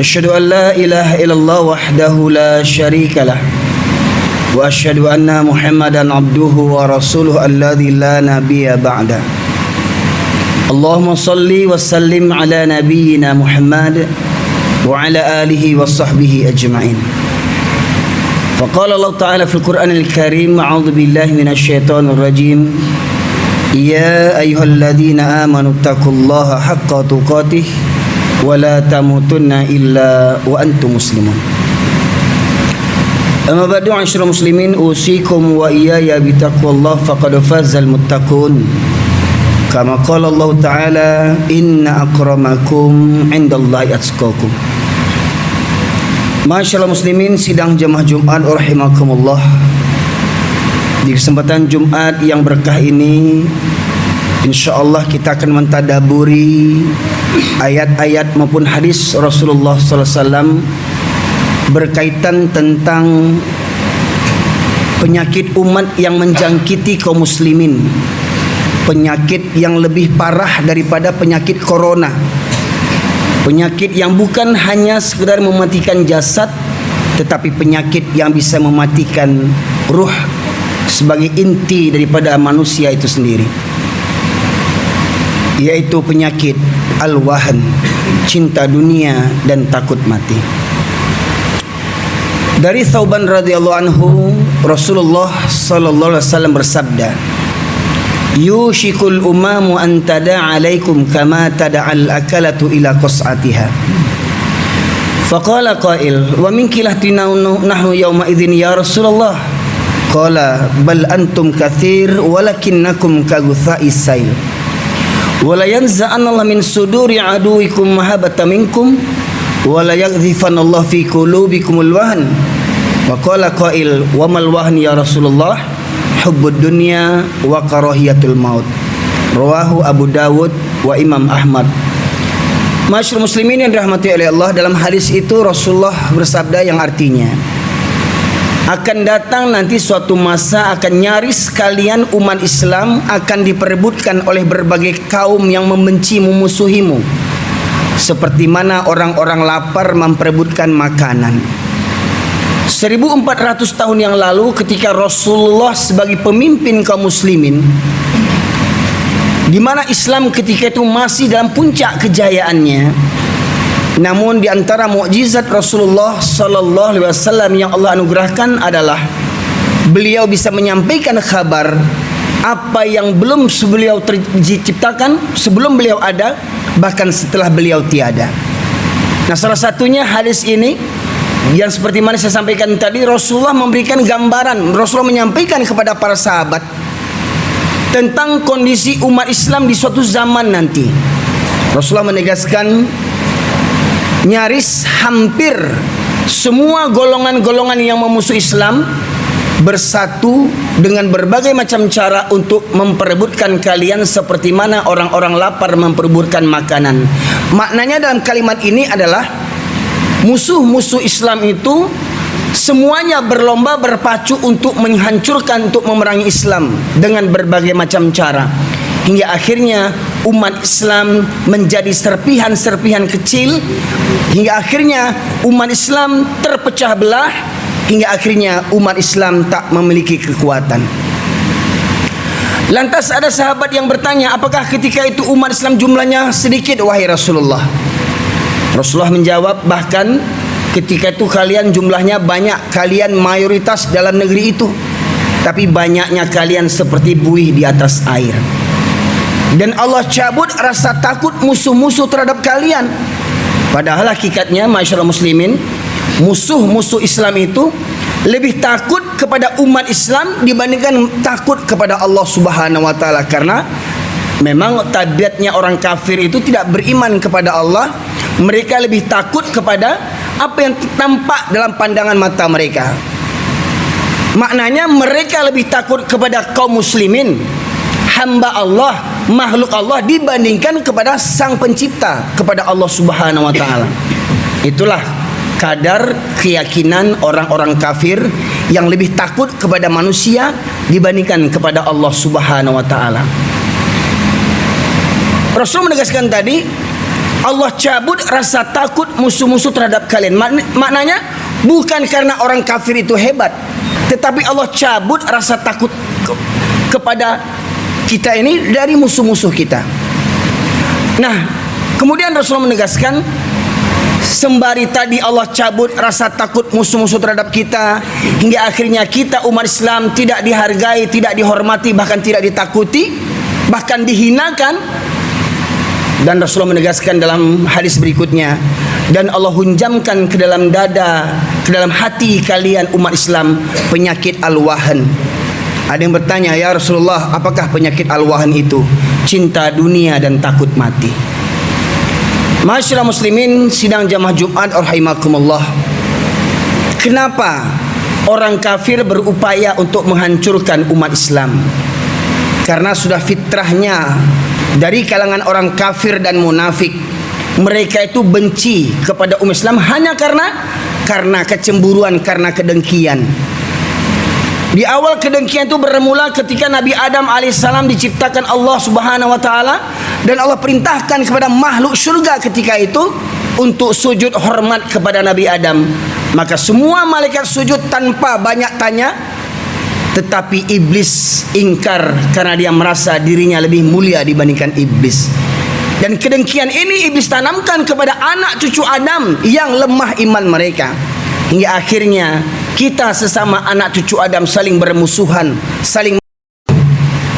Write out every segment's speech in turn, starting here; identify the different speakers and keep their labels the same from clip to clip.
Speaker 1: أشهد أن لا إله إلا الله وحده لا شريك له وأشهد أن محمدا عبده ورسوله الذي لا نبي بعده اللهم صل وسلم على نبينا محمد وعلى آله وصحبه أجمعين. فقال الله تعالى في القرآن الكريم: أعوذ بالله من الشيطان الرجيم. يا أيها الذين آمنوا اتقوا الله حق تقاته ولا تموتن إلا وأنتم مسلمون. أما بعد معاشر المسلمين أوصيكم وإياي بتقوى الله فقد فاز المتقون. كما قال الله تعالى: إن أكرمكم عند الله أتقاكم. Masyaallah muslimin, sidang jemaah Jumat rahimakumullah. Di kesempatan Jumat yang berkah ini, insyaallah kita akan mentadaburi ayat-ayat maupun hadis Rasulullah sallallahu alaihi wasallam berkaitan tentang penyakit umat yang menjangkiti kaum muslimin. Penyakit yang lebih parah daripada penyakit corona. Penyakit yang bukan hanya sekedar mematikan jasad, tetapi penyakit yang bisa mematikan ruh sebagai inti daripada manusia itu sendiri, yaitu penyakit al-wahan, cinta dunia dan takut mati. Dari Thauban radhiyallahu anhu, Rasulullah sallallahu alaihi wasallam bersabda: yushikul umamu an tada'a alaikum kama tada'al akalatu ila qas'atiha. Faqala qail: wa min kilatina nahnu yawma idzin ya Rasulullah? Qala: bal antum katsir walakinnakum kagutha'is sail. Wa la yanza'anallahu min suduri aduwikum mahabbata minkum wa la yaghzifanallahu fi qulubikumul wahn. Wa qala qail: wa mal wahn ya Rasulullah? Hubbud dunya wa karahiyatul maut. Rawahu Abu Dawud wa Imam Ahmad. Masyaallah muslimin yang dirahmati oleh Allah, dalam hadis itu Rasulullah bersabda yang artinya, akan datang nanti suatu masa akan nyaris kalian umat Islam akan diperebutkan oleh berbagai kaum yang membenci memusuhimu, seperti mana orang-orang lapar memperebutkan makanan. 1400 tahun yang lalu ketika Rasulullah sebagai pemimpin kaum muslimin, di mana Islam ketika itu masih dalam puncak kejayaannya, namun di antara mukjizat Rasulullah sallallahu alaihi wasallam yang Allah anugerahkan adalah beliau bisa menyampaikan kabar apa yang belum beliau diciptakan, sebelum beliau ada, bahkan setelah beliau tiada. Nah, salah satunya hadis ini yang seperti mana saya sampaikan tadi, Rasulullah memberikan gambaran, Rasulullah menyampaikan kepada para sahabat tentang kondisi umat Islam di suatu zaman nanti. Rasulullah menegaskan nyaris hampir semua golongan-golongan yang memusuhi Islam bersatu dengan berbagai macam cara untuk memperebutkan kalian seperti mana orang-orang lapar memperebutkan makanan. Maknanya dalam kalimat ini adalah musuh-musuh Islam itu semuanya berlomba berpacu untuk menghancurkan, untuk memerangi Islam dengan berbagai macam cara, hingga akhirnya umat Islam menjadi serpihan-serpihan kecil, hingga akhirnya umat Islam terpecah belah, hingga akhirnya umat Islam tak memiliki kekuatan. Lantas ada sahabat yang bertanya, apakah ketika itu umat Islam jumlahnya sedikit wahai Rasulullah? Rasulullah menjawab, bahkan ketika itu kalian jumlahnya banyak, kalian mayoritas dalam negeri itu, tapi banyaknya kalian seperti buih di atas air. Dan Allah cabut rasa takut musuh-musuh terhadap kalian. Padahal hakikatnya masyaallah muslimin, musuh-musuh Islam itu lebih takut kepada umat Islam dibandingkan takut kepada Allah Subhanahu wa taala, karena memang tabiatnya orang kafir itu tidak beriman kepada Allah. Mereka lebih takut kepada apa yang tampak dalam pandangan mata mereka. Maknanya mereka lebih takut kepada kaum muslimin, hamba Allah, makhluk Allah, dibandingkan kepada sang pencipta, kepada Allah Subhanahu wa taala. Itulah kadar keyakinan orang-orang kafir yang lebih takut kepada manusia dibandingkan kepada Allah Subhanahu wa taala. Rasul menegaskan tadi, Allah cabut rasa takut musuh-musuh terhadap kalian. Maknanya bukan karena orang kafir itu hebat, tetapi Allah cabut rasa takut kepada kita ini dari musuh-musuh kita. Nah, kemudian Rasulullah menegaskan, sembari tadi Allah cabut rasa takut musuh-musuh terhadap kita, hingga akhirnya kita umat Islam tidak dihargai, tidak dihormati, bahkan tidak ditakuti, bahkan dihinakan. Dan Rasulullah menegaskan dalam hadis berikutnya, dan Allah hunjamkan ke dalam dada, ke dalam hati kalian umat Islam penyakit al-wahan. Ada yang bertanya, ya Rasulullah, apakah penyakit al-wahan itu? Cinta dunia dan takut mati. Masyaallah muslimin sidang jamaah Jumat rahimakumullah. Kenapa orang kafir berupaya untuk menghancurkan umat Islam? Karena sudah fitrahnya dari kalangan orang kafir dan munafik, mereka itu benci kepada umat Islam hanya karena kecemburuan, karena kedengkian. Di awal kedengkian itu bermula ketika Nabi Adam alaihissalam diciptakan Allah subhanahu wa ta'ala, dan Allah perintahkan kepada makhluk surga ketika itu untuk sujud hormat kepada Nabi Adam. Maka semua malaikat sujud tanpa banyak tanya, tetapi iblis ingkar karena dia merasa dirinya lebih mulia dibandingkan iblis. Dan kedengkian ini iblis tanamkan kepada anak cucu Adam yang lemah iman mereka, hingga akhirnya kita sesama anak cucu Adam saling bermusuhan,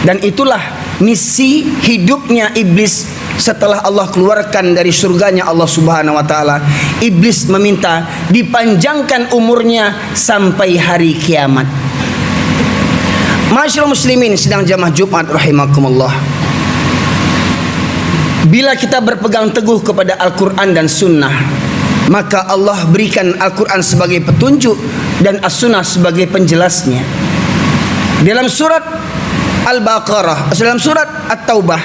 Speaker 1: dan itulah misi hidupnya iblis setelah Allah keluarkan dari surganya Allah subhanahu wa ta'ala. Iblis meminta dipanjangkan umurnya sampai hari kiamat. Masyaallah muslimin sidang jamaah Jumat rahimakumullah. Bila kita berpegang teguh kepada Al-Quran dan Sunnah, maka Allah berikan Al-Quran sebagai petunjuk dan As-Sunnah sebagai penjelasnya. Dalam surat Al-Baqarah, dalam surat At-Taubah,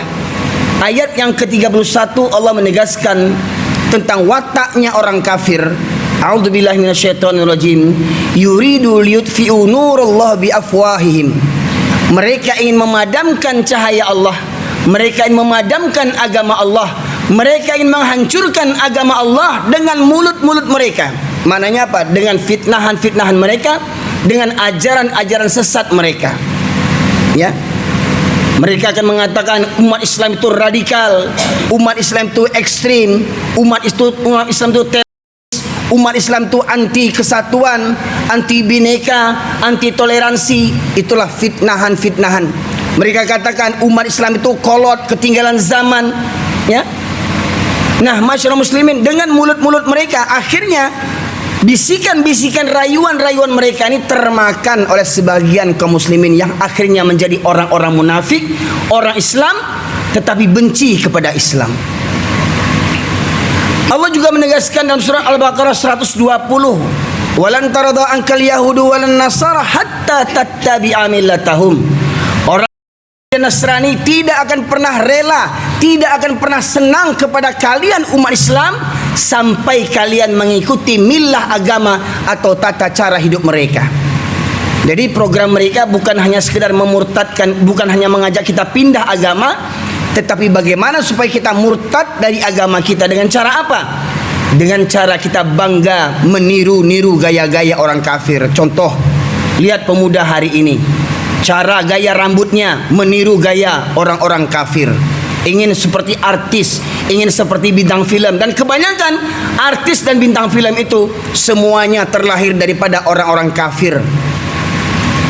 Speaker 1: ayat yang ke-31, Allah menegaskan tentang wataknya orang kafir. A'udzubillahi minasyaitonirrajim. Yuridu liyutfi'u nurallah biafwahihim. Mereka ingin memadamkan cahaya Allah, mereka ingin memadamkan agama Allah, mereka ingin menghancurkan agama Allah dengan mulut-mulut mereka. Maknanya apa? Dengan fitnahan-fitnahan mereka, dengan ajaran-ajaran sesat mereka. Ya, mereka akan mengatakan umat Islam itu radikal, umat Islam itu ekstrim, umat Islam itu teroris, umat Islam itu anti kesatuan, anti bineka, anti toleransi. Itulah fitnahan-fitnahan. Mereka katakan umat Islam itu kolot, ketinggalan zaman. Ya. Nah, masyaallah muslimin, dengan mulut-mulut mereka akhirnya bisikan-bisikan, rayuan-rayuan mereka ini termakan oleh sebagian kaum muslimin yang akhirnya menjadi orang-orang munafik, orang Islam tetapi benci kepada Islam. Allah juga menegaskan dalam surah Al-Baqarah 120, "Walan tarada ankal yahudu walan nasara hatta tattabi'a millatahum." Orang Nasrani tidak akan pernah rela, tidak akan pernah senang kepada kalian umat Islam sampai kalian mengikuti millah agama atau tata cara hidup mereka. Jadi program mereka bukan hanya sekedar memurtadkan, bukan hanya mengajak kita pindah agama, tetapi bagaimana supaya kita murtad dari agama kita. Dengan cara apa? Dengan cara kita bangga meniru-niru gaya-gaya orang kafir. Contoh, lihat pemuda hari ini, cara gaya rambutnya meniru gaya orang-orang kafir. Ingin seperti artis, ingin seperti bintang film. Dan kebanyakan artis dan bintang film itu semuanya terlahir daripada orang-orang kafir.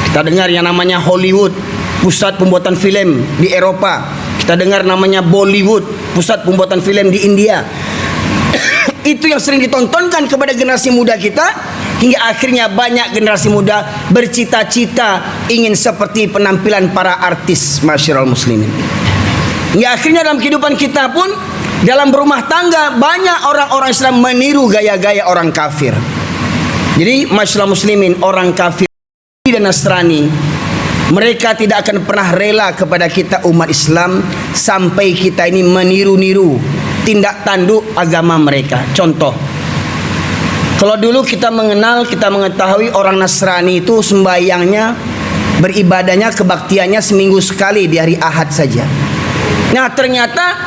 Speaker 1: Kita dengar yang namanya Hollywood, pusat pembuatan film di Eropa. Kita dengar namanya Bollywood, pusat pembuatan film di India. Itu yang sering ditontonkan kepada generasi muda kita, hingga akhirnya banyak generasi muda bercita-cita ingin seperti penampilan para artis. Masyaallah muslimin. Hingga akhirnya dalam kehidupan kita pun, dalam berumah tangga, banyak orang-orang Islam meniru gaya-gaya orang kafir. Jadi masyaallah muslimin, orang kafir dan Nasrani, mereka tidak akan pernah rela kepada kita umat Islam sampai kita ini meniru-niru tindak tanduk agama mereka. Contoh, kalau dulu kita mengenal, kita mengetahui orang Nasrani itu sembahyangnya, beribadahnya, kebaktiannya seminggu sekali di hari Ahad saja. Nah ternyata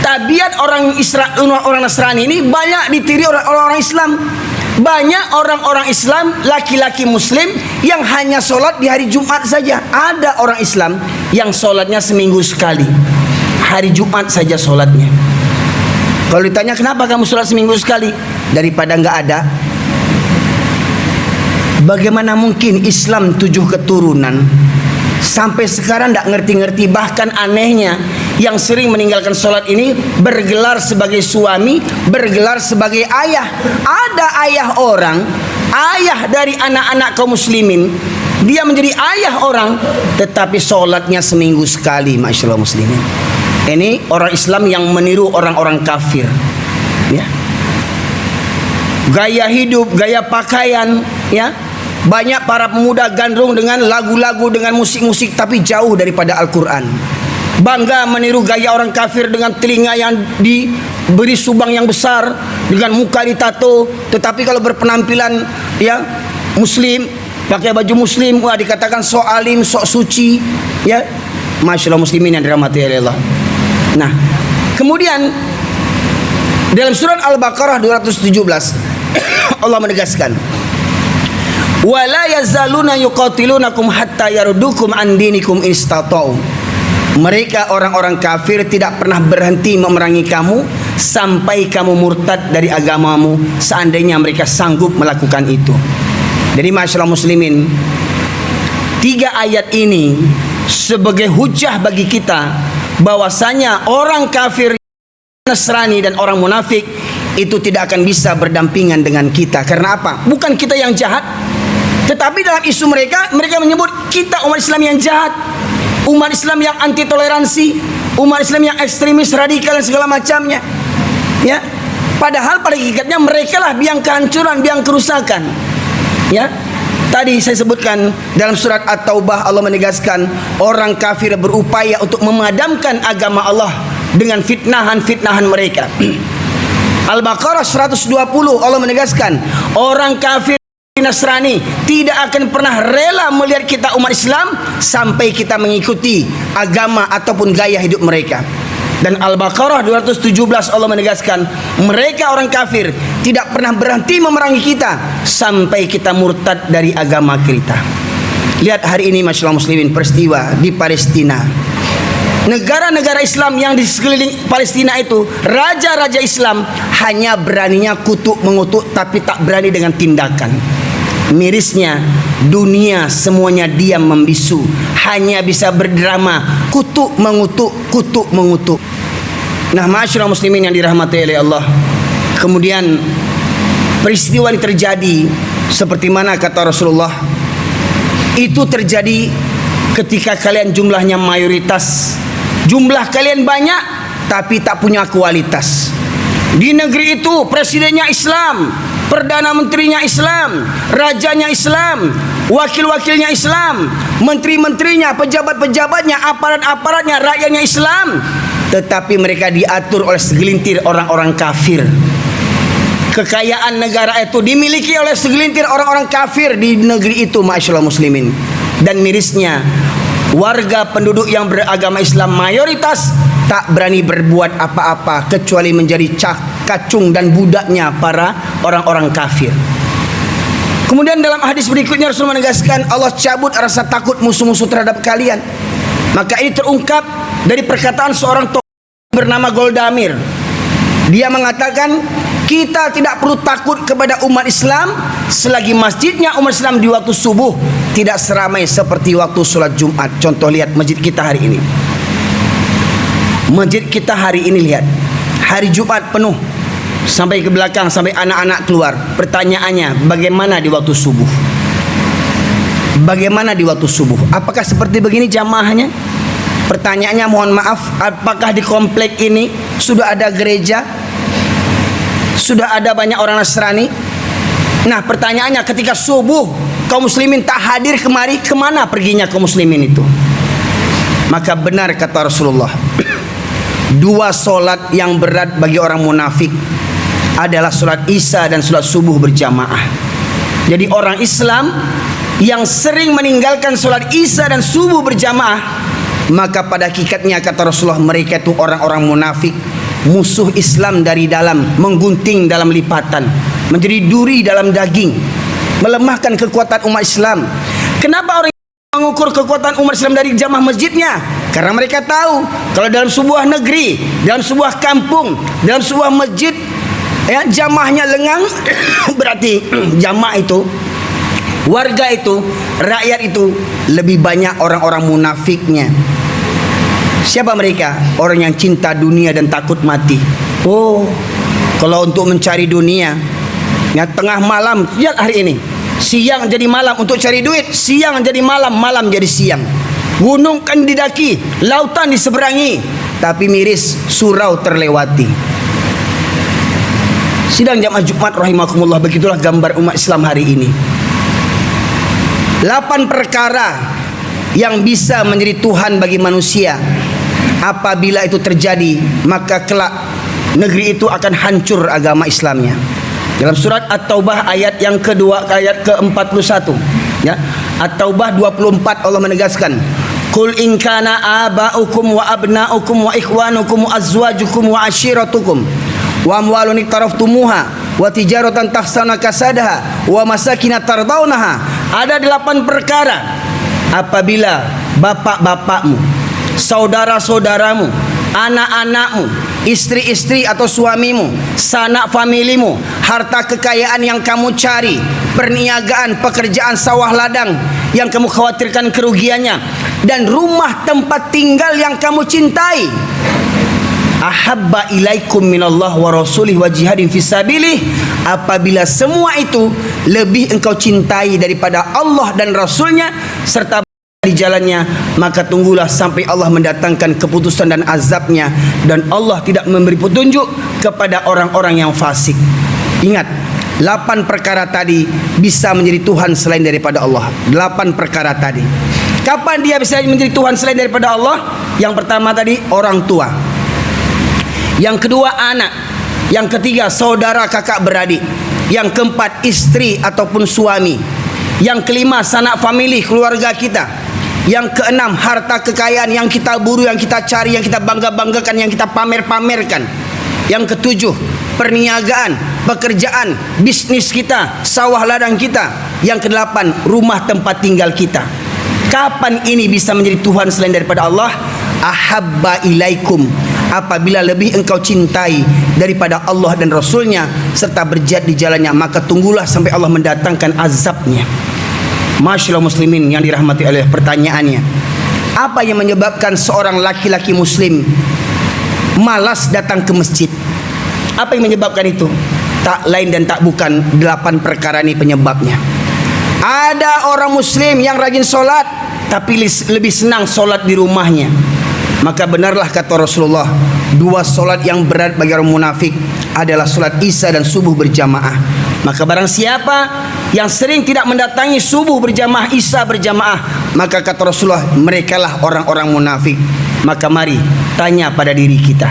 Speaker 1: tabiat orang Nasrani ini banyak ditiru oleh orang Islam. Banyak orang-orang Islam, laki-laki Muslim yang hanya sholat di hari Jumat saja. Ada orang Islam yang sholatnya seminggu sekali, hari Jumat saja sholatnya. Kalau ditanya kenapa kamu sholat seminggu sekali, daripada nggak ada. Bagaimana mungkin Islam 7 keturunan sampai sekarang tidak ngerti-ngerti. Bahkan anehnya, yang sering meninggalkan sholat ini bergelar sebagai suami, bergelar sebagai ayah. Ada ayah orang, ayah dari anak-anak kaum muslimin, dia menjadi ayah orang, tetapi sholatnya seminggu sekali. Masyaallah muslimin. Ini orang Islam yang meniru orang-orang kafir, ya. Gaya hidup, gaya pakaian, ya. Banyak para pemuda gandrung dengan lagu-lagu, dengan musik-musik, tapi jauh daripada Al-Quran. Bangga meniru gaya orang kafir dengan telinga yang diberi subang yang besar, dengan muka ditato, tetapi kalau berpenampilan, ya, muslim, pakai baju muslim, wah, dikatakan sok alim, sok suci, ya. Masyaallah muslimin yang dirahmati Allah. Nah, kemudian dalam surat Al-Baqarah 217 Allah menegaskan, wala yazaluna yuqatilunakum hatta yaruddukum an dinikum istata'u. Mereka orang-orang kafir tidak pernah berhenti memerangi kamu sampai kamu murtad dari agamamu, seandainya mereka sanggup melakukan itu. Jadi masyaallah muslimin, 3 ayat ini sebagai hujah bagi kita bahwasanya orang kafir, Nasrani dan orang munafik itu tidak akan bisa berdampingan dengan kita. Karena apa? Bukan kita yang jahat, tetapi dalam isu mereka menyebut kita umat Islam yang jahat, umat Islam yang anti toleransi, umat Islam yang ekstremis, radikal dan segala macamnya. Ya, padahal pada hakikatnya mereka lah biang kehancuran, biang kerusakan. Ya, tadi saya sebutkan dalam surat At-Taubah Allah menegaskan orang kafir berupaya untuk memadamkan agama Allah dengan fitnahan-fitnahan mereka. Al-Baqarah 120 Allah menegaskan orang kafir Nasrani tidak akan pernah rela melihat kita umat Islam sampai kita mengikuti agama ataupun gaya hidup mereka. Dan Al-Baqarah 217 Allah menegaskan mereka orang kafir tidak pernah berhenti memerangi kita sampai kita murtad dari agama kita. Lihat hari ini masyaallah muslimin, peristiwa di Palestina. Negara-negara Islam yang di sekeliling Palestina itu, raja-raja Islam hanya beraninya kutuk mengutuk, tapi tak berani dengan tindakan. Mirisnya, dunia semuanya diam membisu, hanya bisa berdrama, kutuk mengutuk, kutuk mengutuk. Nah, masyaallah muslimin yang dirahmati oleh Allah, kemudian peristiwa ini terjadi seperti mana kata Rasulullah, itu terjadi ketika kalian jumlahnya mayoritas, jumlah kalian banyak tapi tak punya kualitas. Di negeri itu presidennya Islam, perdana menterinya Islam, rajanya Islam, wakil-wakilnya Islam, menteri-menterinya, pejabat-pejabatnya, aparat-aparatnya, rakyatnya Islam, tetapi mereka diatur oleh segelintir orang-orang kafir. Kekayaan negara itu dimiliki oleh segelintir orang-orang kafir di negeri itu, masyaallah muslimin. Dan mirisnya, warga penduduk yang beragama Islam mayoritas tak berani berbuat apa-apa kecuali menjadi kacung dan budaknya para orang-orang kafir. Kemudian dalam hadis berikutnya Rasul menegaskan Allah cabut rasa takut musuh-musuh terhadap kalian. Maka ini terungkap dari perkataan seorang tokoh bernama Golda Meir. Dia mengatakan kita tidak perlu takut kepada umat Islam selagi masjidnya umat Islam di waktu subuh tidak seramai seperti waktu sholat Jumat. Contoh, lihat masjid kita hari ini. Masjid kita hari ini, lihat, hari Jumat penuh sampai ke belakang, sampai anak-anak keluar. Pertanyaannya, bagaimana di waktu subuh? Bagaimana di waktu subuh? Apakah seperti begini jamaahnya? Pertanyaannya, mohon maaf, apakah di komplek ini sudah ada gereja? Sudah ada banyak orang Nasrani? Nah, pertanyaannya, ketika subuh kaum muslimin tak hadir kemari, kemana perginya kaum muslimin itu? Maka benar kata Rasulullah, 2 solat yang berat bagi orang munafik adalah solat Isya dan solat subuh berjamaah. Jadi orang Islam yang sering meninggalkan solat Isya dan subuh berjamaah, maka pada hakikatnya kata Rasulullah mereka itu orang-orang munafik musuh Islam dari dalam, menggunting dalam lipatan, menjadi duri dalam daging, melemahkan kekuatan umat Islam. Kenapa orang mengukur kekuatan umat Islam dari jamaah masjidnya? Karena mereka tahu kalau dalam sebuah negeri, dalam sebuah kampung, dalam sebuah masjid, ya, jamaahnya lengang, berarti jamaah itu, warga itu, rakyat itu lebih banyak orang-orang munafiknya. Siapa mereka? Orang yang cinta dunia dan takut mati. Oh, kalau untuk mencari dunia, ya, tengah malam, lihat hari ini, siang jadi malam untuk cari duit, siang jadi malam, malam jadi siang. Gunung kan didaki, lautan diseberangi, tapi miris surau terlewati. Sidang jamaah Jumat rahimakumullah, begitulah gambar umat Islam hari ini. 8 perkara yang bisa menjadi Tuhan bagi manusia. Apabila itu terjadi, maka kelak negeri itu akan hancur agama Islamnya. Dalam surat At-Taubah ayat yang kedua, ayat ke-41, ya, At-Taubah 24, Allah menegaskan, Qul in kana aba'ukum wa abna'ukum wa ikhwanukum wa azwajukum wa ashiratukum wa amwalun iktaraftumuha wa tijaratan takhshawna kasadaha wa masakin tardawnaha. Ada 8 perkara. Apabila bapak-bapakmu, saudara-saudaramu, anak-anakmu, istri-istri atau suamimu, sanak familimu, harta kekayaan yang kamu cari, perniagaan, pekerjaan sawah ladang yang kamu khawatirkan kerugiannya, dan rumah tempat tinggal yang kamu cintai, ahabba ilaikum minallah wa rasulih wa jihadin fisabilih. Apabila semua itu lebih engkau cintai daripada Allah dan Rasulnya serta di jalannya, maka tunggulah sampai Allah mendatangkan keputusan dan azabnya, dan Allah tidak memberi petunjuk kepada orang-orang yang fasik. Ingat, 8 perkara tadi bisa menjadi Tuhan selain daripada Allah. 8 perkara tadi. Kapan dia bisa menjadi Tuhan selain daripada Allah? Yang pertama tadi orang tua, yang kedua anak, yang ketiga saudara kakak beradik, yang keempat istri ataupun suami, yang kelima sanak famili keluarga kita, yang keenam harta kekayaan yang kita buru, yang kita cari, yang kita bangga-banggakan, yang kita pamer-pamerkan, yang ketujuh perniagaan, pekerjaan, bisnis kita, sawah ladang kita, yang kedelapan rumah tempat tinggal kita. Kapan ini bisa menjadi Tuhan selain daripada Allah? Ahabba ilaikum, apabila lebih engkau cintai daripada Allah dan Rasulnya serta berjihad di jalannya, maka tunggulah sampai Allah mendatangkan azabnya. Masyaallah muslimin yang dirahmati Allah, pertanyaannya, apa yang menyebabkan seorang laki-laki muslim malas datang ke masjid? Apa yang menyebabkan itu? Tak lain dan tak bukan 8 perkara ini penyebabnya. Ada orang muslim yang rajin solat tapi lebih senang solat di rumahnya. Maka benarlah kata Rasulullah, 2 solat yang berat bagi orang munafik adalah solat Isya dan subuh berjamaah. Maka barang siapa yang sering tidak mendatangi subuh berjamaah, Isya berjamaah, maka kata Rasulullah, merekalah orang-orang munafik. Maka mari tanya pada diri kita,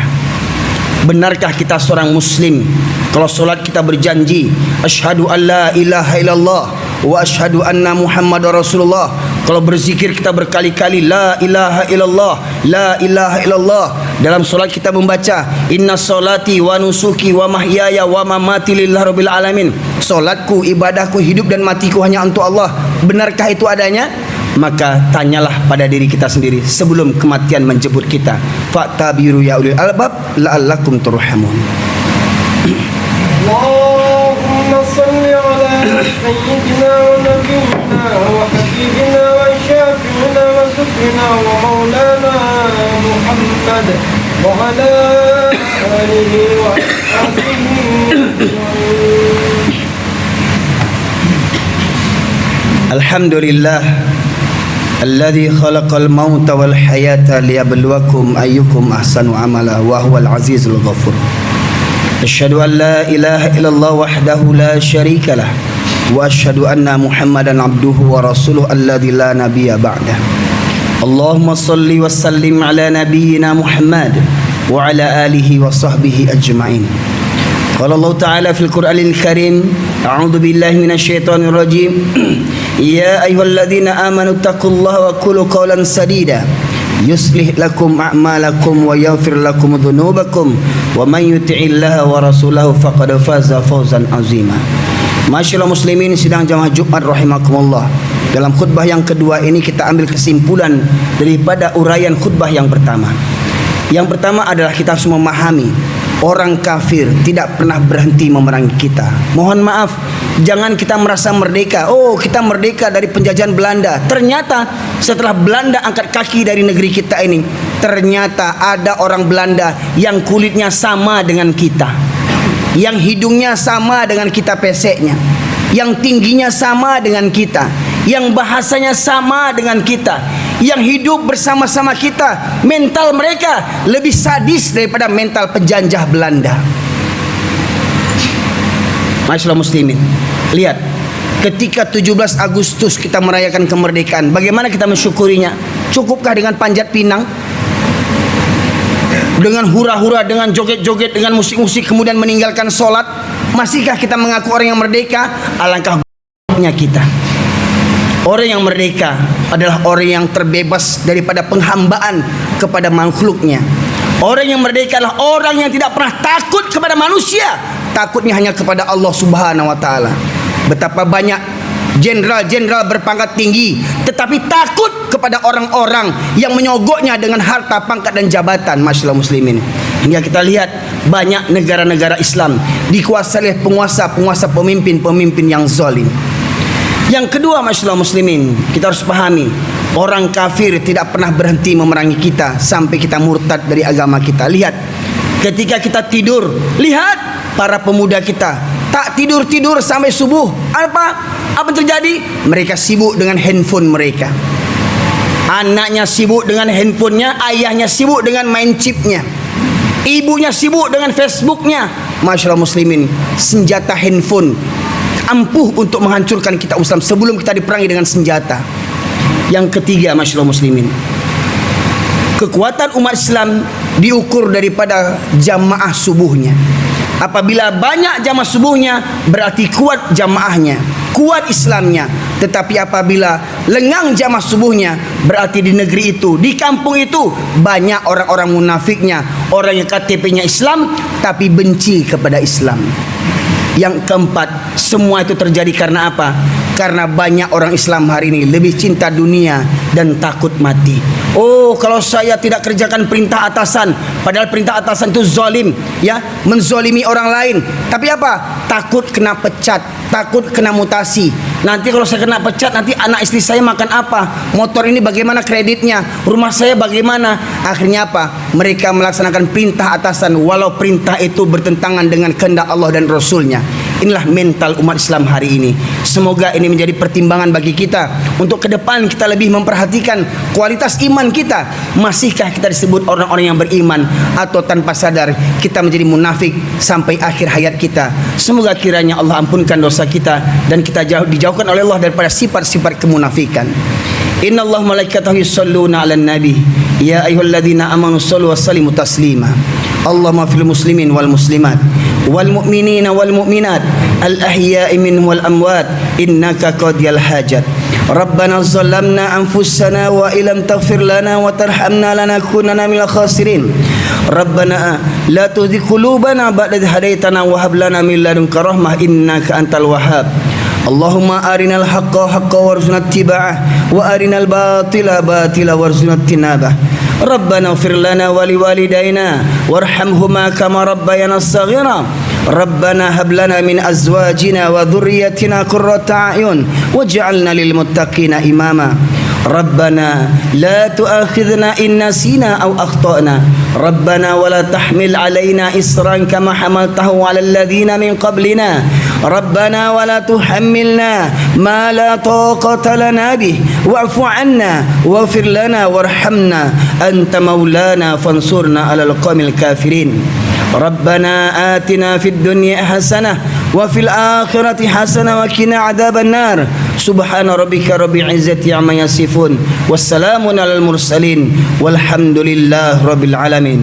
Speaker 1: benarkah kita seorang muslim kalau solat kita berjanji asyhadu an la ilaha illallah wa asyhadu anna muhammadar rasulullah? Kalau berzikir kita berkali-kali la ilaha illallah, la ilaha illallah. Dalam solat kita membaca inna solati wa nusuki wa mahyaya wa mamati lillahi rabbil alamin. Solatku, ibadahku, hidup dan matiku hanya untuk Allah. Benarkah itu adanya? Maka tanyalah pada diri kita sendiri sebelum kematian menjemput kita. Fa'tabiru ya ulil albab la'allakum turhamun.
Speaker 2: Allahumma salli ala sayyidina wa nabiyyina wa habibina wa syafi'ina wa zukrina wa maulana Muhammad wa ala alihi wa ashabihi.
Speaker 1: Alhamdulillah alladzi khalaqal mauta wal hayata liyabluwakum ayyukum ahsanu amala wa huwal azizul ghafur. Asyhadu an la ilaha illallah wahdahu la syarika lah wa asyhadu anna Muhammadan abduhu wa rasuluhu alladzi la nabiyya ba'dah. Allahumma salli wa sallim ala nabiyyina Muhammad wa ala alihi wa sahbihi ajma'in. Qala Allah Ta'ala fil Qur'anil Karim, a'udzu billahi minasy syaithanir rajim. Ya ayyuhalladzina amanu taqullaha wa qulu qawlan sadida يصلح لكم أعمالكم ويغفر لكم ذنوبكم ومن يطع الله ورسوله فقد فاز فوزا عظيما. Masyaallah muslimin sidang jamaah Jumat rahimakumullah. Dalam khutbah yang kedua ini kita ambil kesimpulan daripada uraian khutbah yang pertama. Yang pertama adalah kita harus memahami orang kafir tidak pernah berhenti memerangi kita. Mohon maaf, jangan kita merasa merdeka. Oh, kita merdeka dari penjajahan Belanda. Ternyata setelah Belanda angkat kaki dari negeri kita ini, ternyata ada orang Belanda yang kulitnya sama dengan kita, yang hidungnya sama dengan kita peseknya, yang tingginya sama dengan kita, yang bahasanya sama dengan kita, yang hidup bersama-sama kita. Mental mereka lebih sadis daripada mental penjajah Belanda. Masyaallah muslimin, lihat ketika 17 Agustus kita merayakan kemerdekaan, bagaimana kita mensyukurinya? Cukupkah dengan panjat pinang, dengan hura-hura, dengan joget-joget, dengan musik-musik, kemudian meninggalkan sholat? Masihkah kita mengaku orang yang merdeka? Alangkah buruknya kita. Orang yang merdeka adalah orang yang terbebas daripada penghambaan kepada makhluknya. Orang yang merdeka adalah orang yang tidak pernah takut kepada manusia, takutnya hanya kepada Allah Subhanahu wa taala. Betapa banyak jenderal-jenderal berpangkat tinggi tetapi takut kepada orang-orang yang menyogoknya dengan harta, pangkat dan jabatan. Masyaallah muslimin, hingga kita lihat banyak negara-negara Islam dikuasai oleh penguasa-penguasa, pemimpin-pemimpin yang zalim. Yang kedua, masyaallah muslimin, kita harus pahami orang kafir tidak pernah berhenti memerangi kita sampai kita murtad dari agama kita. Lihat ketika kita tidur, lihat para pemuda kita tak tidur-tidur sampai subuh. Apa terjadi? Mereka sibuk dengan handphone mereka. Anaknya sibuk dengan handphonenya, ayahnya sibuk dengan main chipnya, ibunya sibuk dengan Facebooknya. Masyaallah muslimin, senjata handphone ampuh untuk menghancurkan kita Islam sebelum kita diperangi dengan senjata. Yang ketiga, masyaallah muslimin, kekuatan umat Islam diukur daripada jamaah subuhnya. Apabila banyak jamaah subuhnya, berarti kuat jamaahnya, kuat Islamnya. Tetapi apabila lengang jamaah subuhnya, berarti di negeri itu, di kampung itu banyak orang-orang munafiknya, orang yang KTP-nya Islam tapi benci kepada Islam. Yang keempat, semua itu terjadi karena apa? Karena banyak orang Islam hari ini lebih cinta dunia dan takut mati. Oh, kalau saya tidak kerjakan perintah atasan, padahal perintah atasan itu zalim, ya, menzalimi orang lain. Tapi apa? Takut kena pecat, takut kena mutasi. Nanti kalau saya kena pecat, nanti anak istri saya makan apa? Motor ini bagaimana kreditnya? Rumah saya bagaimana? Akhirnya apa? Mereka melaksanakan perintah atasan walau perintah itu bertentangan dengan kehendak Allah dan Rasulnya. Inilah mental umat Islam hari ini. Semoga ini menjadi pertimbangan bagi kita untuk ke depan kita lebih memperhatikan kualitas iman kita. Masihkah kita disebut orang-orang yang beriman, atau tanpa sadar kita menjadi munafik sampai akhir hayat kita? Semoga kiranya Allah ampunkan dosa kita dan kita dijauhkan oleh Allah daripada sifat-sifat kemunafikan. Inna Allah malaikatahu yusalluna 'alan nabi ya ayyuhalladzina amanu shallu wa sallimu taslima. Allahumma fil muslimin wal muslimat wal mu'minina wal mu'minat al ahya'i minhum wal amwat innaka qadiyal hajat. Rabbana zalamna anfusana wa illam taghfir lana wa tarhamna lanakunanna minal khasirin. Rabbana la tuzigh qulubana ba'da idh hadaitana wa hab lana min ladunka rahmah innaka antal wahhab. Allahumma arinal haqqa haqqan warzuqna ittiba'ah wa arinal batila batila warzuqna ijtinabah. Rabbana ighfir lana wa liwalidayna warhamhuma kama rabbayana shaghira. Rabbana hab lana min azwajina wa dhurriyyatina qurrata a'yun waj'alna lil muttaqina imama. Rabbana la tu'akhidhna in nasina aw akhtana. Rabbana wa la tahmil 'alaina isran kama hamaltahu 'alal ladzina min qablina. Rabbana wa la tuhammilna ma la taqata lana bih wa'fu 'anna waghfir lana warhamna anta maulana fansurna 'alal qaumil kafirin. Rabbana atina fid dunya hasanah wa fil akhirati hasanah wa qina adzaban nar. Subhana rabbika rabbil izzati amma yasifun wassalamun alal mursalin walhamdulillahi rabbil alamin.